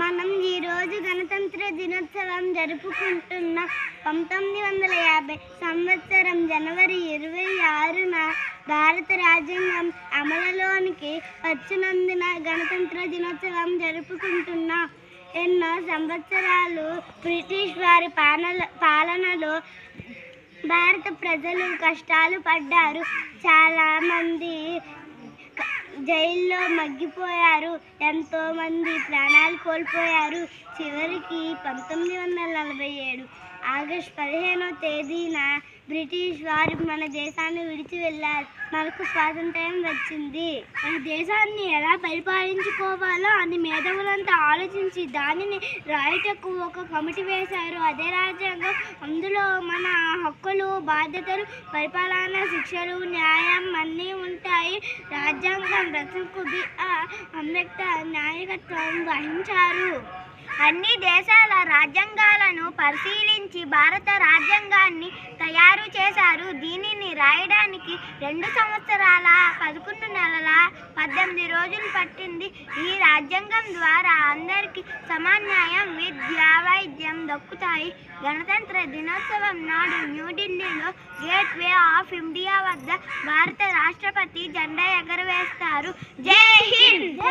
మనం ఈరోజు గణతంత్ర దినోత్సవం జరుపుకుంటున్న 1950 సంవత్సరం జనవరి 26న భారత రాజ్యాంగం అమలులోనికి వచ్చినందున గణతంత్ర దినోత్సవం జరుపుకుంటున్నాం. ఎన్నో సంవత్సరాలు బ్రిటిష్ వారి పాలనలో భారత ప్రజలు కష్టాలు పడ్డారు. చాలామంది జైల్లో మగ్గిపోయారు. ఎంతోమంది ప్రాణాలు కోల్పోయారు. చివరికి 1947 ఆగస్టు 15వ తేదీన బ్రిటిష్ వారు మన దేశాన్ని విడిచి వెళ్ళారు. మనకు స్వాతంత్ర్యం వచ్చింది. మన దేశాన్ని ఎలా పరిపాలించుకోవాలో అని మేధావులంతా ఆలోచించి దానిని రాయటకు ఒక కమిటీ వేశారు. అదే రాజ్యాంగం. అందులో మన హక్కులు, బాధ్యతలు, పరిపాలన, శిక్షలు, న్యాయం అన్నీ ఉంటాయి. రాజ్యాంగం రచనకు బిఆర్ అంబేద్కర్ నాయకత్వం వహించారు. అన్ని దేశాల రాజ్యాంగాలను పరిశీలించి భారత రాజ్యాంగాన్ని తయారు చేశారు. దీనిని రాయడానికి 2 సంవత్సరాల 11 నెలల 18 రోజులు పట్టింది. ఈ రాజ్యాంగం ద్వారా అందరికీ సమాన్యాయం, విద్య, వైద్యం దక్కుతాయి. గణతంత్ర దినోత్సవం నాడు న్యూఢిల్లీలో గేట్ వే ఆఫ్ ఇండియా వద్ద భారత రాష్ట్రపతి జెండా ఎగరవేస్తారు. జై హింద్.